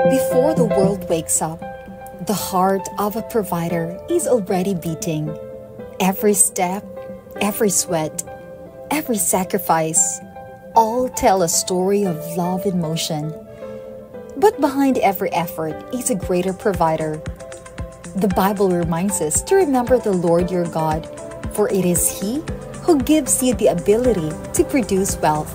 Before the world wakes up, the heart of a provider is already beating. Every step, every sweat, every sacrifice, all tell a story of love in motion. But behind every effort is a greater provider. The Bible reminds us to remember the Lord your God, for it is He who gives you the ability to produce wealth.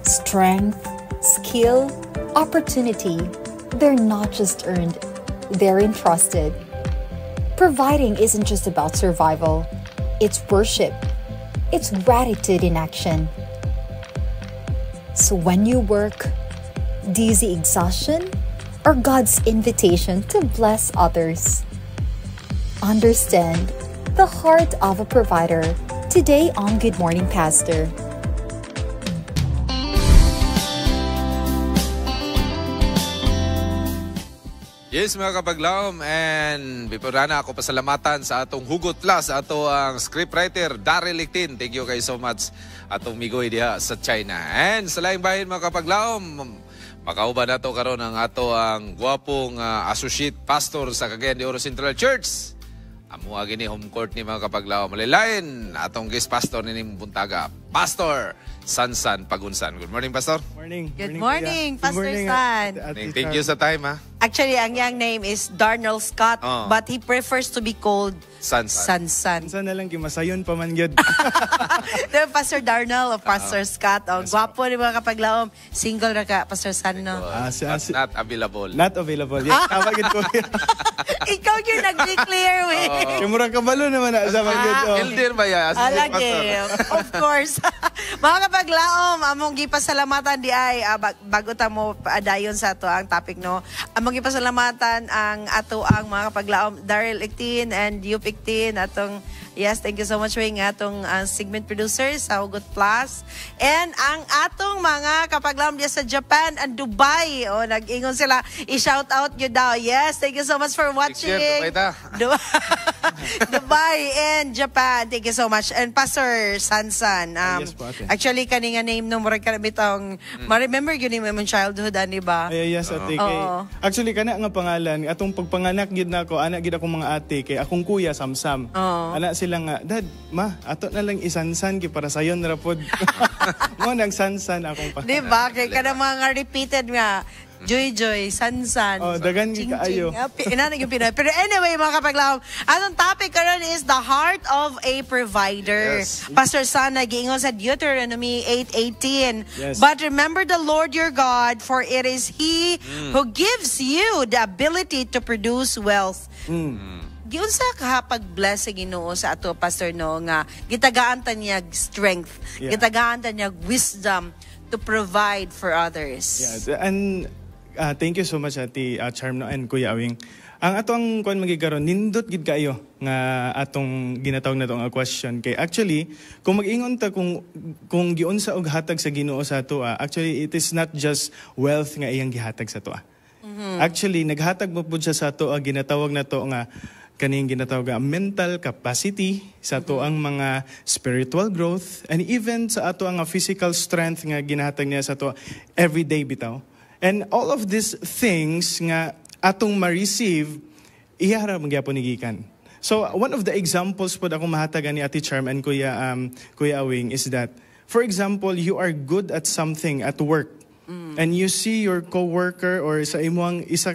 Strength, skill, opportunity, they're not just earned, they're entrusted. Providing isn't just about survival, it's worship. It's gratitude in action. So when you work, do you see exhaustion or God's invitation to bless others? Understand the heart of a provider today on Good Morning Pastor. Yes, mga kapaglaom, and before na ako pasalamatan sa atong hugot plus, ato ang scriptwriter Daryl Lictin. Thank you kayo so much atong migoy diha sa China. And sa laing bahin mga kapaglaom, makauban nato karon ang ato ang guwapong associate pastor sa Cagayan de Oro Central Church. Amo gini home court ni mga kapaglaom. Malilain atong guest pastor ni Buntaga, Pastor Sansan Pagunsan. Good morning, Pastor. Morning. Good morning, Pastor San. Thank you sa time, ha. Actually, ang young name is Darnell Scott, but he prefers to be called Sansan. Sansan na lang, kimasayon pa man yun. The Pastor Darnell o Pastor Scott. Oh, gwapo ni mga kapaglaom. Single na ka, Pastor San, no? Not available. Not available. Yes, tawagin ko. Ikaw yung nag-declare, eh. Murang kabalo naman na sa mga Elder ba yan? Alage, of course. Mga kapaglaom, among gipasalamatan di ay, bago ta mo dayon sa ato ang topic, no? Among gipasalamatan ang ato ang mga kapaglaom, Daryl Lictin and Yup Ictin, atong, yes, thank you so much wing atong segment producers sa Hugot Plus. And ang atong mga kapaglaom diya sa Japan and Dubai, nag-ingon sila, i-shout out nyo daw. Yes, thank you so much for watching. Dubai and Japan, thank you so much. And Pastor Sansan, yes, actually kaninga name no murag kana bitong ma-remember gyud ni mong childhood ani ba? Yes, ate. Actually kana nga pangalan atong pagpanganak gid nako, anak gid akong mga ate kay akong kuya Samsam. Anak sila nga, Dad, ma, ato na lang isansan ki para sayon ra pod. Mo nang sansan akong pangalan. Di ba? Kay kada mga repeated nga Joy, Sansan. Dagan gi kaayo. Pero anyway, mga kapaglaom, anong topic karon is the heart of a provider. Yes. Pastor San nag-iingon sa Deuteronomy 8:18. Yes. But remember the Lord your God, for it is He who gives you the ability to produce wealth. Giunsa ka pag-bless sa Ginoo sa ato, Pastor, no, nga gitagaan ta niya strength, gitagaan ta niya wisdom to provide for others. Yeah, and thank you so much Ate Charm no, and Kuya Awing. Ang atong kuan magigaron nindot gid kayo nga atong ginatawag na tong question kay actually kung mag-ingon ta kung giunsa og hatag sa Ginoo sa ato, actually it is not just wealth nga iyang gihatag sa ato. Actually naghatag mo pud siya sa ato ginatawag na to nga kaning ginatawag nga mental capacity sa ato ang mga spiritual growth and even sa ato ang physical strength nga ginahatag niya sa ato everyday bitaw. And all of these things nga atong ma-receive, ihara magyapon ni gikan. So one of the examples po akong mahatagan ni Ate Charm and Kuya Awing is that, for example, you are good at something at work. And you see your coworker or sa imong isa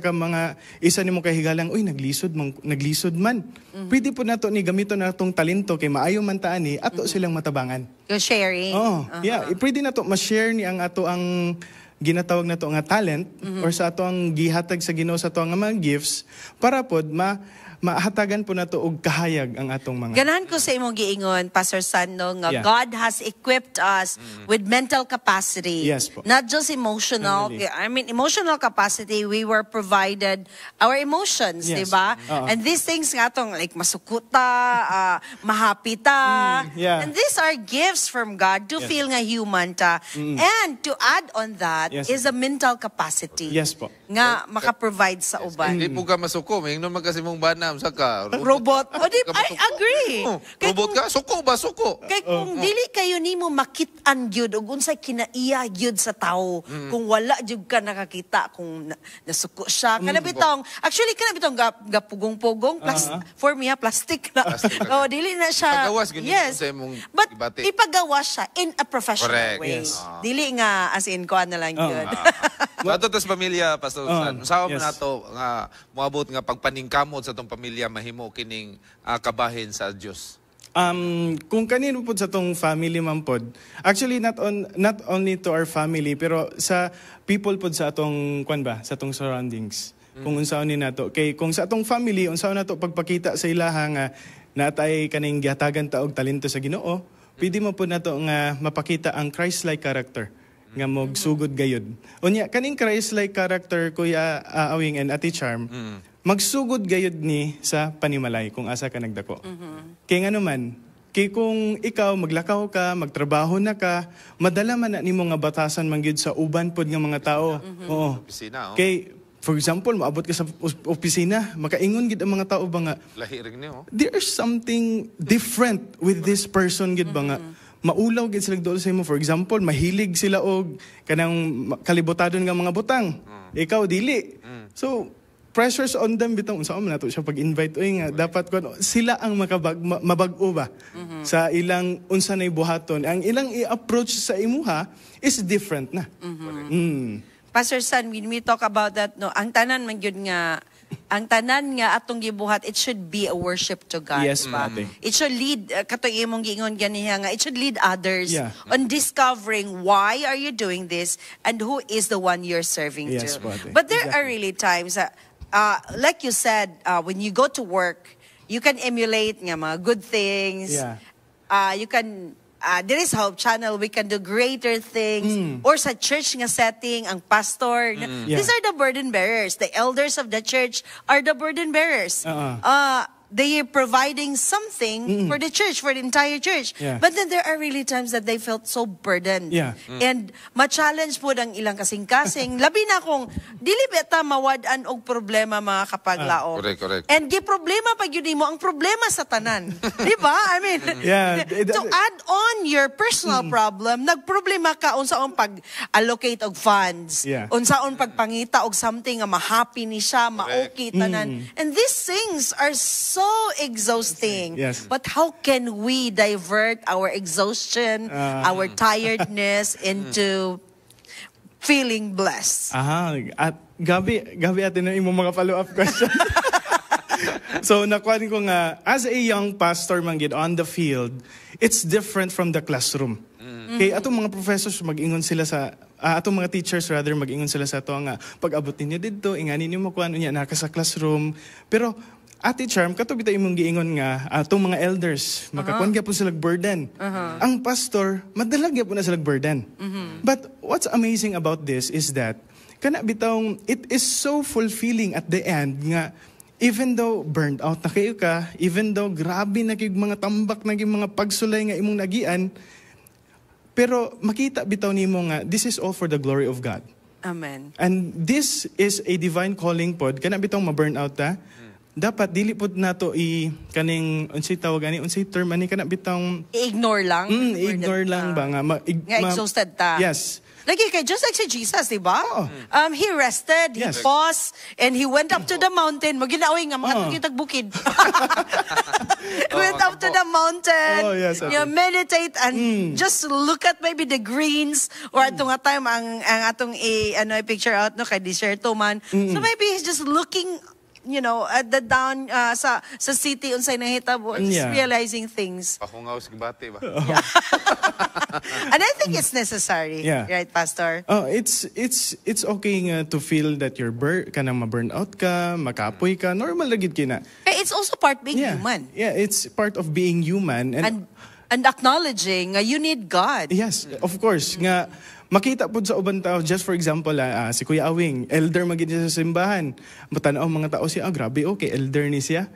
nimo kahigalang, uy, naglisod man. Pwede po nato ni gamito na atong talento kay maayo man taan ni ato silang matabangan. You're sharing. Yeah, pwede nato ma-share ni ang ato ang ginatawag na to nga talent or sa ato ang gihatag sa Ginoo sa ato nga mga gifts para pod mahatagan po nato og kahayag ang atong mga. Ganahan ko sa imong giingon, Pastor San, no, nga God has equipped us with mental capacity. Yes po. Not just emotional. I mean, emotional capacity, we were provided our emotions, di ba? And these things nga tong like masukuta, mahapita. And these are gifts from God to feel nga human ta. And to add on that is a mental capacity. Yes po. Nga makaprovide sa uban. Hindi po ka masuko. Mayroon man kasi mong bana na, unsa ka? Robot. O di, I Ka- agree. Oh, Kay robot ka? Suko ba? Suko. Kay kung dili kayo nimo makit-an gyud ug unsay kinaiya gyud sa tawo, kung wala gyud ka nakakita kung nasuko siya. Kana bitong actually kana bitong gapugong-pugong for me plastic na. Plastic Oh, na. dili na siya. Pagawas ganyan yes. sa imong But ibati. ipagawas siya in a professional Correct. way. Yes. Dili nga as in kuan na lang gyud. So ato tas pamilya Pastor San. Usaha mo yes. nato nga moabot nga pagpaningkamot sa tong pamilya mahimo kining kabahin sa Dios. Kung kanino po sa tong family man pod, actually not only to our family pero sa people pod sa atong kwan ba, sa atong surroundings. Kung unsaon ni nato kay kung sa atong family unsaon nato pagpakita sa ilaha nga natay kaning gihatagan ta og talento sa Ginoo, pwede mo po nato nga mapakita ang Christ-like character nga magsugod gayud. Unya kaning Christ-like character Kuya Awing and Ate Charm, magsugod gayud ni sa panimalay kung asa ka nagdako. Kay nga naman, kay kung ikaw maglakaw ka, magtrabaho na ka, madala man na nimo nga batasan man gyud sa uban pod nga mga tao. Oo. Opisina, oh. Kay for example, maabot ka sa opisina, makaingon gid ang mga tao ba nga Lahi ring niyo. there's something different with this person gid ba nga maulaw gid sila dool sa imo. For example, mahilig sila og kanang kalibotadon nga mga butang. Ikaw dili. So pressures on them bitong unsa man nato siya pag-invite oy nga dapat kun sila ang mabag-o ba sa ilang unsa nay buhaton. Ang ilang i-approach sa imuha is different na. Pastor San, when we talk about that, no, ang tanan man gyud nga atong gibuhat, it should be a worship to God. Yes, ba? Ate. It should lead, katoy imong giingon ganiha nga, it should lead others Yeah. on discovering why are you doing this and who is the one you're serving Yes, to. Ate. But there are really times, like you said, when you go to work, you can emulate nga mga good things. Yeah. You can there is Hope Channel, we can do greater things. Or sa church nga setting, ang pastor. These are the burden bearers. The elders of the church are the burden bearers. They are providing something for the church, for the entire church. Yeah. But then there are really times that they felt so burdened. Yeah. And ma-challenge po ang ilang kasing-kasing. Labi na kung dili beta mawad-an og problema mga kapaglaom. Correct. And gi-problema pag yun mo, ang problema sa tanan. Di ba? I mean, Yeah. to add on your personal problem, nagproblema ka unsaon pag-allocate og funds. Yeah. Unsaon pagpangita og something nga ma-happy ni siya, ma-okay tanan. And these things are so exhausting. Yes. But how can we divert our exhaustion, our tiredness into feeling blessed? At gabi atin na imong mga follow-up question. So nakuha ko nga, as a young pastor man gid on the field, it's different from the classroom. Kay atong mga professors mag-ingon sila sa atong mga teachers rather mag-ingon sila sa ato nga pag-abot ninyo didto ingani nimo kuan unya naka sa classroom. Pero Ate Charm, kato bitaw imong giingon nga atong mga elders makakuan gyapon sila burden. Ang pastor madalag gyapon na sila burden. But what's amazing about this is that kana bitawng it is so fulfilling at the end nga even though burned out na kayo ka, even though grabe na kayong mga tambak na kayong mga pagsulay nga imong nagian, pero makita bitaw nimo nga this is all for the glory of God. Amen. And this is a divine calling pod. Kana bitong ma-burn out ta. Dapat dili pod nato kaning unsay tawag ani unsay term ani kana bitong I-ignore lang. ignore lang ba nga Nga exhausted ta. Yes. Lagi kay just like si Jesus, di ba? Oo. He rested, he Yes. paused, and he went up to the mountain. Maginaoy nga, mga tagitag bukid. Went up to the mountain, Oh, yes, you know, meditate, and just look at maybe the greens, or atong nga time, ang atong i-picture out, no, kay Desierto man. So maybe he's just looking, you know, at the down, sa city, unsay nahitabo, just Yeah. realizing things. Pahungaw sa gibati ba? And I think it's necessary, Yeah. right, Pastor? Oh, it's okay nga to feel that you're kanang ma-burn out ka, makapoy ka, normal lagid kina. It's also part being human. Yeah, it's part of being human And acknowledging you need God. yes, of course nga makita pud sa uban tao, just for example si Kuya Awing, elder magid siya sa simbahan. Matanaw mga tao siya, grabe okay, elder ni siya.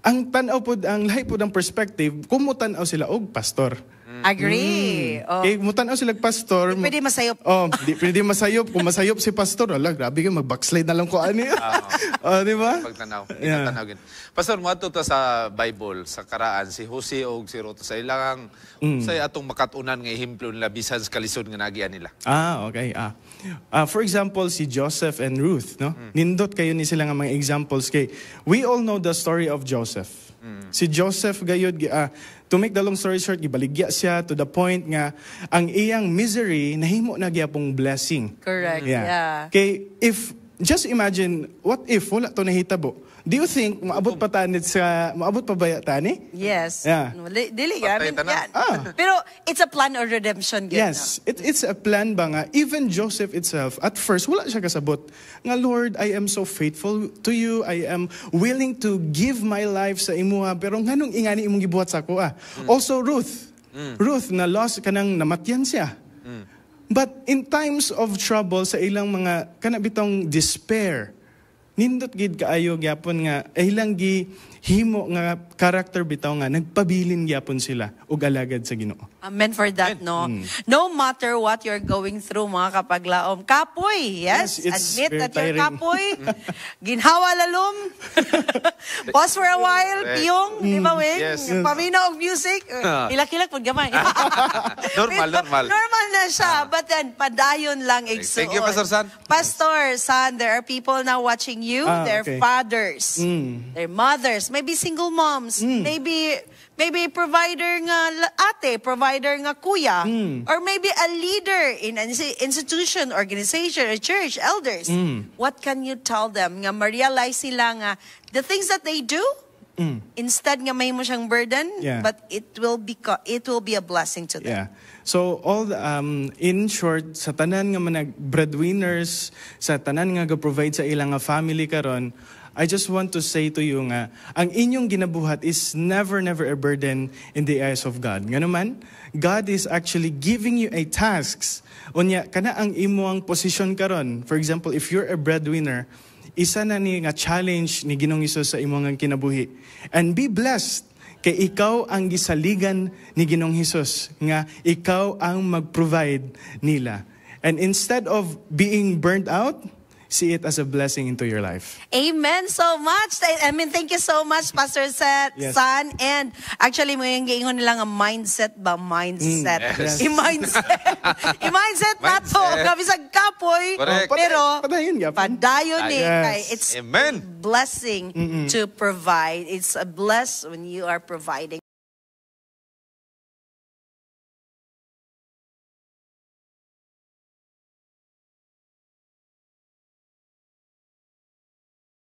Ang tanaw pud ang lahi pud ang perspective, kumutan-aw sila og pastor. Agree. Oh. Kay mutanaw sila pastor. Di pwede masayop. Di pwede masayop. Kung masayop si pastor, ala, grabe ka, mag-backslide na lang ko ani. Di ba? Pagtanaw. Yeah. Pagtanaw gin. Pastor, mo ato ta sa Bible, sa karaan, si Jose o si Ruth, sa ilang sa atong makatunan nga ehemplo nila bisan sa kalisod nga nagian nila. Okay. For example, si Joseph and Ruth, no? Nindot kayo ni sila nga mga examples kay we all know the story of Joseph. Si Joseph gayud to make the long story short, gibaligya siya to the point nga ang iyang misery nahimo na gyapong blessing. Correct. Yeah. Kay if just imagine what if wala to nahitabo. Do you think maabot pa ba tani? Yes. Yeah. Dili ka. Pero it's a plan of redemption. Yes. It's a plan ba nga. Even Joseph itself, at first, wala siya kasabot. Nga, Lord, I am so faithful to you. I am willing to give my life sa imuha. Pero nganong ingani imong gibuhat sa ako Also, Ruth. Ruth, na lost kanang namatyan siya. But in times of trouble, sa ilang mga kanabitong despair, nindot gid kaayo gyapon nga ilang himo nga character bitaw nga nagpabilin gyapon sila og alagad sa Ginoo. Amen for that, no? No matter what you're going through, mga kapaglaom, kapoy, yes? It's Admit that you're tiring. kapoy. Ginhawa lalom. Pause for a while, piyong, di ba, Wing? Yes. Paminaw og music. Hilak-hilak pud gamay. Normal. Normal na siya, but then padayon lang igsuon. Thank you, Pastor San. Pastor San, there are people now watching you. They're okay. fathers. They're mothers. Maybe single moms. Maybe provider nga ate, provider nga kuya. Or maybe a leader in an institution, organization, or church, elders. What can you tell them? Nga ma-realize sila nga the things that they do, instead nga may mo siyang burden, but it will be a blessing to them. Yeah. So in short, sa tanan nga manag breadwinners, sa tanan nga ga-provide sa ilang nga family karon, I just want to say to you nga, ang inyong ginabuhat is never a burden in the eyes of God. Nga naman, God is actually giving you a tasks. Unya, kana ang imuang position karon. For example, if you're a breadwinner, isa na ni nga challenge ni Ginoong Hesus sa imong kinabuhi. And be blessed kay ikaw ang gisaligan ni Ginoong Hesus nga ikaw ang mag-provide nila. And instead of being burnt out, see it as a blessing into your life. Amen so much. I mean, thank you so much, Pastor San. And actually, mo yung giingon nila nga mindset ba? Mindset. Yes. I-mindset na to. Gabi sa kapoy. Correct. Pero, padayon ni. It's Amen. blessing to provide. It's a bless when you are providing.